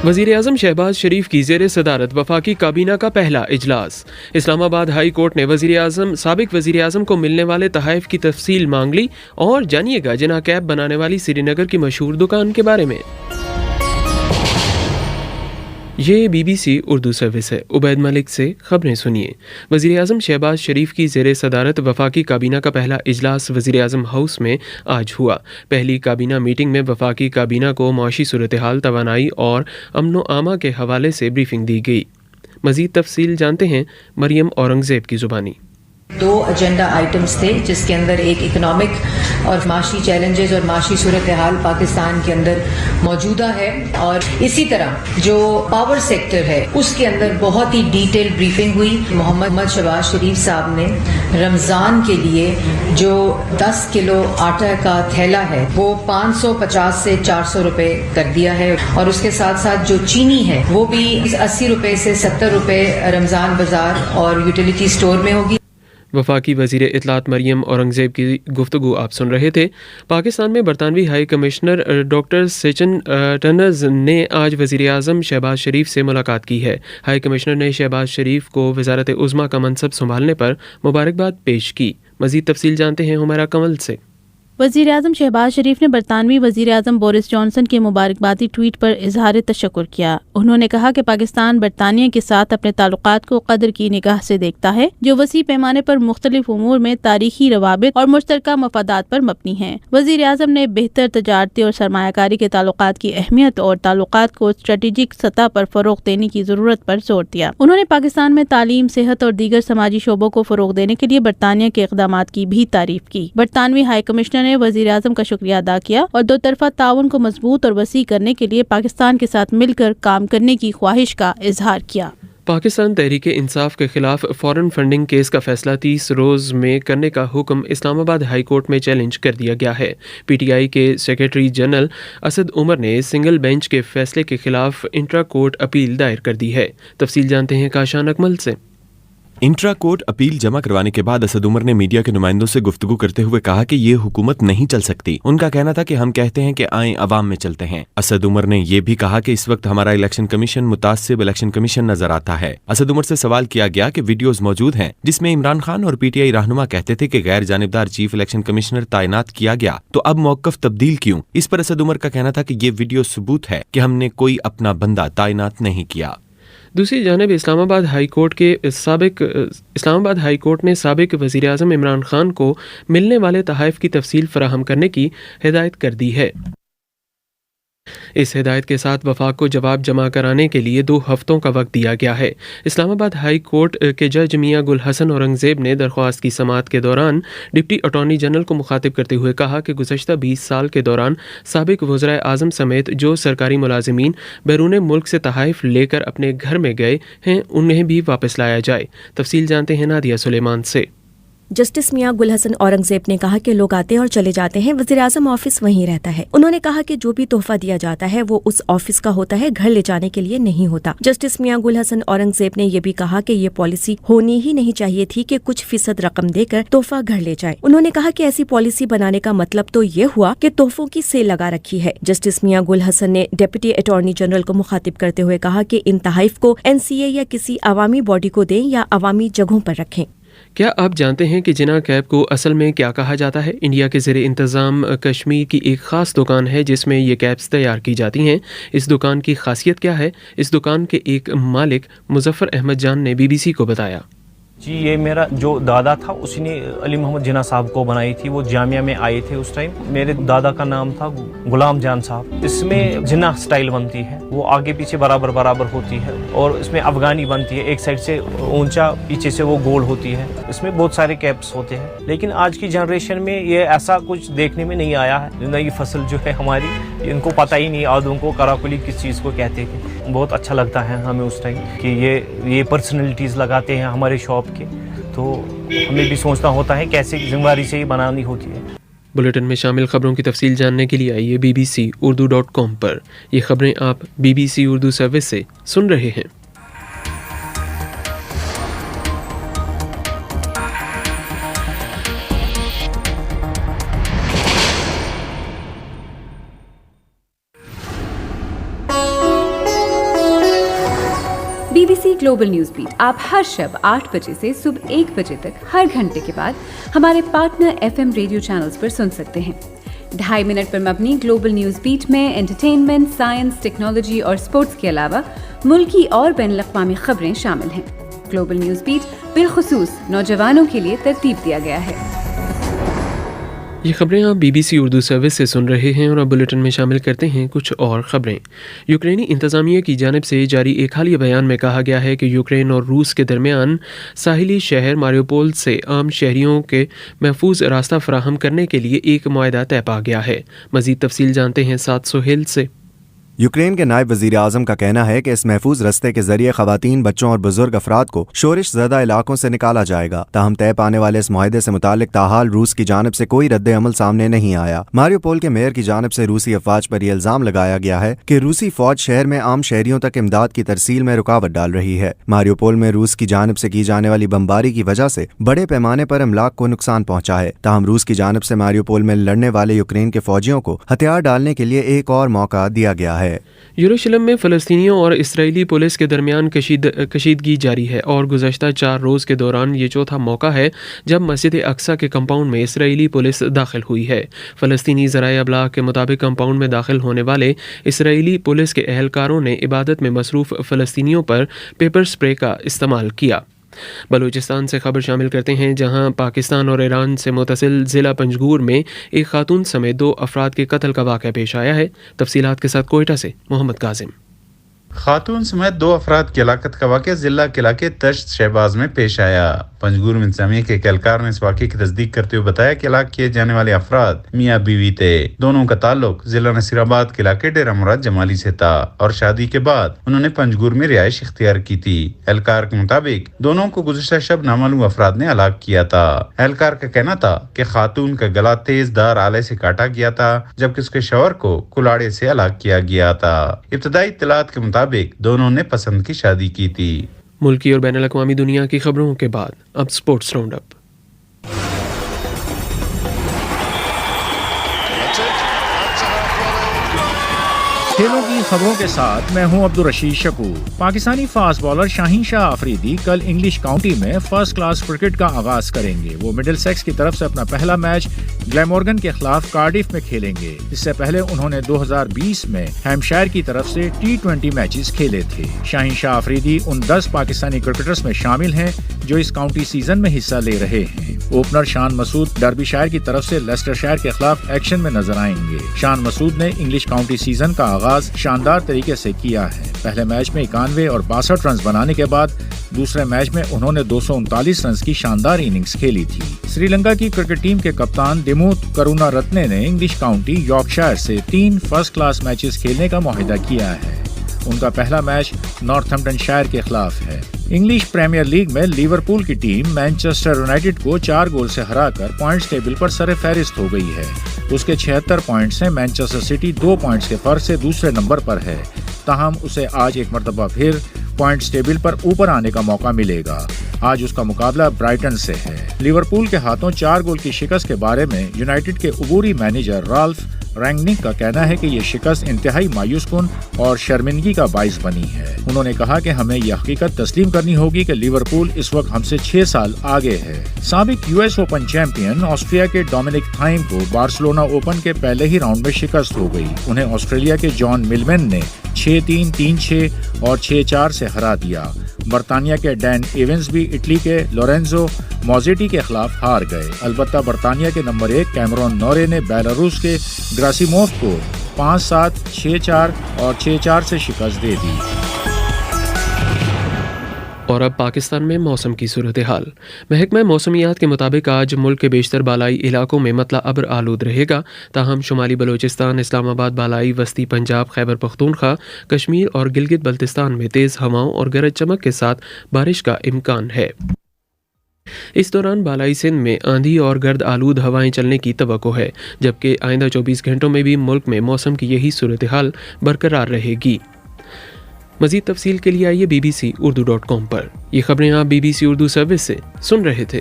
वज़ीर-ए-आज़म शहबाज शरीफ की ज़ेर सदारत वफाकी काबीना का पहला इजलास। इस्लामाबाद हाई कोर्ट ने साबिक वज़ीर-ए-आज़म को मिलने वाले तहफ़ की तफसील मांग ली। और जानिएगा जिना कैब बनाने वाली श्रीनगर की मशहूर दुकान के बारे में। ये BBC उर्दू सर्विस है। उबैद मलिक से खबरें सुनिए। वज़ीर-ए-आज़म शहबाज शरीफ की ज़ेर सदारत वफाकी काबीना का पहला इजलास वज़ीर-ए-आज़म हाउस में आज हुआ। पहली काबीना मीटिंग में वफाकी काबीना को मौशी सूरत हाल, तवानाई और अमन व आमा के हवाले से ब्रीफिंग दी गई। मज़ीद तफसील जानते हैं मरियम औरंगज़ेब की ज़ुबानी। 2 एजेंडा आइटम्स थे जिसके अंदर एक इकोनॉमिक और माशी चैलेंजेस और माशी सूरत हाल पाकिस्तान के अंदर मौजूदा है, और इसी तरह जो पावर सेक्टर है उसके अंदर बहुत ही डिटेल ब्रीफिंग हुई। मोहम्मद शहबाज शरीफ साहब ने रमज़ान के लिए जो 10 किलो आटा का थैला है वो 550 से 400 रुपए कर दिया है, और उसके साथ साथ जो चीनी है वो भी 80 रुपए से 70 रुपए रमज़ान बाजार और यूटिलिटी स्टोर में होगी। वफाकी वज़ीर इत्तलात मरियम औरंगज़ेब की गुफ्तगू आप सुन रहे थे। पाकिस्तान में बरतानवी हाई कमिश्नर डॉक्टर सेचन टनर्स ने आज वज़ीर-ए-आज़म शहबाज शरीफ से मुलाकात की है। हाई कमिश्नर ने शहबाज शरीफ को वज़ारत उज़्मा का मनसब संभालने पर मुबारकबाद पेश की। मज़ीद तफसील जानते हैं हुमैरा कंवल से। वज़ीर आज़म शहबाज शरीफ ने बरतानवी वज़ीर आज़म बोरिस जॉनसन के मुबारकबादी ट्वीट पर इजहार तशक्कुर किया। उन्होंने कहा कि पाकिस्तान बरतानिया के साथ अपने ताल्लुकात को कदर की निगाह से देखता है, जो वसी पैमाने पर मुख्तलिफ उमूर में तारीखी रवाबित और मुश्तरका मफादात पर मबनी हैं। वज़ीर आज़म ने बेहतर तजारती और सरमायाकारी के ताल्लुकात की अहमियत और ताल्लुकात को स्ट्रेटेजिक सतह पर फ़रोग़ देने की ज़रूरत पर जोर दिया। उन्होंने पाकिस्तान में तालीम, सेहत और दीगर समाजी शोबों को फ़रोग़ देने के लिए बरतानिया के इक़दामात की भी तारीफ की। बरतानवी हाई कमिश्नर ने वज़ीर आज़म का शुक्रिया अदा किया और दो तरफा ताउन को मजबूत और वसी करने के लिए पाकिस्तान के साथ मिलकर काम करने की ख्वाहिश का इजहार किया। पाकिस्तान तहरीक इंसाफ के खिलाफ फॉरेन फंडिंग केस का फैसला 30 रोज़ में करने का हुक्म इस्लामाबाद हाई कोर्ट में चैलेंज कर दिया गया है। PTI के सेक्रेटरी जनरल असद उमर ने सिंगल बेंच के फैसले के खिलाफ इंट्रा कोर्ट अपील दायर कर दी है। तफसील जानते हैं काशान अकमल से। इंट्रा कोर्ट अपील जमा करवाने के बाद असद उमर ने मीडिया के नुमाइंदों से गुफ्तगू करते हुए कहा कि ये हुकूमत नहीं चल सकती। उनका कहना था कि हम कहते हैं कि आए अवाम में चलते हैं। असद उमर ने यह भी कहा कि इस वक्त हमारा इलेक्शन कमीशन मुतासिब इलेक्शन कमीशन नजर आता है। असद उमर से सवाल किया गया कि वीडियोज मौजूद हैं जिसमें इमरान खान और PTI रहनुमा कहते थे कि गैर जानिबदार चीफ इलेक्शन कमिश्नर तैनात किया गया, तो अब मौकफ तब्दील क्यों? इस पर असद उमर का कहना था कि ये वीडियो सबूत है कि हमने कोई अपना बंदा तैनात नहीं किया। दूसरी जानिब इस्लामाबाद हाई कोर्ट ने साबिक वज़ीर-ए-आज़म इमरान खान को मिलने वाले तहफ़ की तफसील फराहम करने की हिदायत कर दी है। इस हिदायत के साथ वफाक को जवाब जमा कराने के लिए 2 हफ्तों का वक्त दिया गया है। इस्लामाबाद हाई कोर्ट के जज मियां गुल हसन औरंगज़ेब ने दरख्वास्त की समाअत के दौरान डिप्टी अटॉर्नी जनरल को मुखातिब करते हुए कहा कि गुज़श्ता 20 साल के दौरान साबिक वज़ीर आज़म समेत जो सरकारी मुलाजिमीन बैरून मुल्क से तहफ़ लेकर अपने घर में गए हैं उन्हें भी वापस लाया जाए। तफसील जानते हैं नादिया सुलेमान से। जस्टिस मियां गुल हसन औरंगजेब ने कहा कि लोग आते और चले जाते हैं, वज़ीर आज़म ऑफिस वहीं रहता है। उन्होंने कहा कि जो भी तोहफा दिया जाता है वो उस ऑफिस का होता है, घर ले जाने के लिए नहीं होता। जस्टिस मियां गुल हसन औरंगजेब ने ये भी कहा कि ये पॉलिसी होनी ही नहीं चाहिए थी कि कुछ फीसद रकम देकर तोहफा घर ले जाए। उन्होंने कहा कि ऐसी पॉलिसी बनाने का मतलब तो ये हुआ कि तोहफों की सेल लगा रखी है। जस्टिस मियां गुल हसन ने डिप्टी अटॉर्नी जनरल को मुखातिब करते हुए कहा कि इन तहफ़ को NCA या किसी अवामी बॉडी को दें या अवामी जगहों पर रखें। क्या आप जानते हैं कि जिना कैब को असल में क्या कहा जाता है? इंडिया के ज़ेरे इंतज़ाम कश्मीर की एक ख़ास दुकान है जिसमें ये कैब्स तैयार की जाती हैं। इस दुकान की खासियत क्या है? इस दुकान के एक मालिक मुजफ्फर अहमद जान ने BBC को बताया। जी, ये मेरा जो दादा था उसी ने अली मोहम्मद जिन्ना साहब को बनाई थी। वो जामिया में आए थे उस टाइम। मेरे दादा का नाम था गुलाम जान साहब। इसमें जिन्ना स्टाइल बनती है, वो आगे पीछे बराबर बराबर होती है और इसमें अफगानी बनती है। एक साइड से ऊंचा, पीछे से वो गोल होती है। इसमें बहुत सारे कैप्स होते हैं, लेकिन आज की जनरेशन में ये ऐसा कुछ देखने में नहीं आया है। नई फसल जो है हमारी, इनको पता ही नहीं आदों को कराकुली किस चीज़ को कहते हैं। बहुत अच्छा लगता है हमें उस टाइम कि ये पर्सनैलिटीज़ लगाते हैं हमारे शॉप के, तो हमें भी सोचना होता है कैसे जिम्मेदारी से ही बनानी होती है। बुलेटिन में शामिल खबरों की तफसील जानने के लिए आइए bbcurdu.com पर। ये खबरें आप BBC उर्दू सर्विस से सुन रहे हैं। BBC ग्लोबल न्यूज बीट आप हर शब 8 बजे से सुबह 1 बजे तक हर घंटे के बाद हमारे पार्टनर FM रेडियो चैनल्स पर सुन सकते हैं। 2.5 मिनट पर मबनी ग्लोबल न्यूज बीट में एंटरटेनमेंट, साइंस, टेक्नोलॉजी और स्पोर्ट्स के अलावा मुल्की और बैनुल-अक़वामी खबरें शामिल हैं। ग्लोबल न्यूज बीट बिलखुसूस नौजवानों के लिए तरतीब दिया गया है। ये खबरें आप BBC उर्दू सर्विस से सुन रहे हैं और अब बुलेटिन में शामिल करते हैं कुछ और खबरें। यूक्रेनी इंतज़ामिया की जानिब से जारी एक हालिया बयान में कहा गया है कि यूक्रेन और रूस के दरमियान साहिली शहर मारियोपोल से आम शहरियों के महफूज रास्ता फराहम करने के लिए एक मुआहदा तय पा गया है। मज़ीद तफसील जानते हैं साद सोहेल से। यूक्रेन के नायब वज़ीर आज़म का कहना है कि इस महफूज रस्ते के जरिए ख़वातीन, बच्चों और बुजुर्ग अफराद को शोरिश ज़दा इलाकों से निकाला जाएगा। ताहम तय पाने वाले इस मुआहदे से मुतालिक ताहाल रूस की जानिब से कोई रद्द अमल सामने नहीं आया। मारियोपोल के मेयर की जानिब से रूसी अफवाज पर यह इल्ज़ाम लगाया गया है कि रूसी फौज शहर में आम शहरियों तक इमदाद की तरसील में रुकावट डाल रही है। मारियोपोल में रूस की जानिब से की जाने वाली बमबारी की वजह से बड़े पैमाने पर अमलाक को नुकसान पहुंचा है। ताहम रूस की जानिब से मारियोपोल में लड़ने वाले यूक्रेन के फौजियों को हथियार डालने के लिए एक और मौका दिया गया है। यरूशलेम में फ़लस्तीनियों और इसराइली पुलिस के दरमियान कशीदगी जारी है और गुज़श्ता 4 रोज़ के दौरान ये चौथा मौका है जब मस्जिद अक्सा के कंपाउंड में इसराइली पुलिस दाखिल हुई है। फ़लस्तीनी ज़राए अबलाग के मुताबिक कंपाउंड में दाखिल होने वाले इसराइली पुलिस के एहलकारों ने इबादत में मसरूफ़ फ़लस्तीनियों पर पेपर स्प्रे का इस्तेमाल किया। बलूचिस्तान से खबर शामिल करते हैं, जहां पाकिस्तान और ईरान से मुतसिल ज़िला पंजगूर में एक खातून समेत 2 अफराद के कत्ल का वाक़या पेश आया है। तफसीलात के साथ कोयटा से मोहम्मद काजिम। खातून समेत 2 अफराद की हलाकत का वाक़या ज़िला किला के तश्त शहबाज में पेश आया। पंजगूर में इंतज़ामिया के एक एहलकार ने इस वाक़े की तस्दीक करते हुए बताया कि हलाक किए जाने वाले अफराद मियाँ बीवी थे। दोनों का ताल्लुक ज़िला नसीराबाद के इलाके डेरा मुराद जमाली से था और शादी के बाद उन्होंने पंजगूर में रिहाइश इख्तियार की थी। एहलकार के मुताबिक दोनों को गुज़श्ता शब नामालूम अफराद ने हलाक किया था। एहलकार का कहना था कि खातून का गला तेज धार आले से काटा गया था, जबकि उसके शौहर को कुलाड़े से हलाक किया गया था। इब्तदाई इत्तलात के मुताबिक दोनों ने पसंद की शादी की थी। मुल्की और बैनुल-अक़वामी दुनिया की खबरों के बाद अब स्पोर्ट्स राउंड अप। खेलों की खबरों के साथ मैं हूं अब्दुल रशीद शकूर। पाकिस्तानी फास्ट बॉलर शाहीन शाह आफरीदी कल इंग्लिश काउंटी में फर्स्ट क्लास क्रिकेट का आगाज करेंगे। वो मिडिलसेक्स की तरफ से अपना पहला मैच ग्लैमोर्गन के खिलाफ कार्डिफ में खेलेंगे। इससे पहले उन्होंने 2020 में हैम्पशायर की तरफ से T20 मैचेस खेले थे। शाहीन शाह आफरीदी उन 10 पाकिस्तानी क्रिकेटर्स में शामिल हैं जो इस काउंटी सीजन में हिस्सा ले रहे हैं। ओपनर शान मसूद डर्बीशायर की तरफ से लेस्टरशायर के खिलाफ एक्शन में नजर आएंगे। शान मसूद ने इंग्लिश काउंटी सीजन का आगाज शानदार तरीके से किया है। पहले मैच में 91 और 62 रन बनाने के बाद दूसरे मैच में उन्होंने 239 रन की शानदार इनिंग्स खेली थी। श्रीलंका की क्रिकेट टीम के कप्तान दिमुथ करुणारत्ने ने इंग्लिश काउंटी यॉर्कशायर से 3 फर्स्ट क्लास मैचेस खेलने का मुआहदा किया है। उनका पहला मैच नॉर्थहैम्पटनशायर के खिलाफ है। इंग्लिश प्रीमियर लीग में लिवरपूल की टीम मैनचेस्टर यूनाइटेड को 4 गोल से हराकर पॉइंट्स टेबल पर सरफहरिस्त हो गई है। उसके 76 पॉइंट्स हैं। मैनचेस्टर सिटी 2 पॉइंट्स के फर्क से दूसरे नंबर पर है। ताहम उसे आज एक मरतबा फिर पॉइंट्स टेबल पर ऊपर आने का मौका मिलेगा। आज उसका मुकाबला ब्राइटन से है। लिवरपूल के हाथों 4 गोल की शिकस्त के बारे में यूनाइटेड के उबूरी मैनेजर राल्फ रैंगनिक का कहना है कि ये शिकस्त इंतहाई मायूस कुन और शर्मिंदगी का बाइस बनी है। उन्होंने कहा कि हमें यह हकीकत तस्लीम करनी होगी कि लिवरपूल इस वक्त हमसे 6 साल आगे है। साबिक US ओपन चैंपियन ऑस्ट्रिया के डोमिनिक थाइम को बार्सिलोना ओपन के पहले ही राउंड में शिकस्त हो गई। उन्हें ऑस्ट्रेलिया के जॉन मिलमैन ने 6-3, 3-6 और 6-4 से हरा दिया। बर्तानिया के डैन एवेंस भी इटली के लोरेंजो मोजेटी के खिलाफ हार गए। अलबत्ता बर्तानिया के नंबर 1 कैमरॉन नोरे ने बेलारूस के ग्रासिमोव को 5-7, 6-4 और 6-4 से शिकस्त दे दी। और अब पाकिस्तान में मौसम की सूरत हाल। महकमा मौसमियात के मुताबिक आज मुल्क के बेशतर बालाई इलाकों में मतला अब्र आलूद रहेगा। ताहम शुमाली बलूचिस्तान, इस्लामाबाद, बालाई वस्ती पंजाब, खैबर पख्तूनख्वा, कश्मीर और गिलगित बल्तिस्तान में तेज़ हवाओं और गरज चमक के साथ बारिश का इम्कान है। इस दौरान बालाई सिंध में आंधी और गर्द आलूद हवाएं चलने की तवक्को है, जबकि आइंदा 24 घंटों में भी मुल्क में मौसम की यही सूरत हाल बरकरार रहेगी। मज़ीद तफसील के लिए आइए BBC Urdu.com पर। ये खबरें आप BBC उर्दू सर्विस से सुन रहे थे।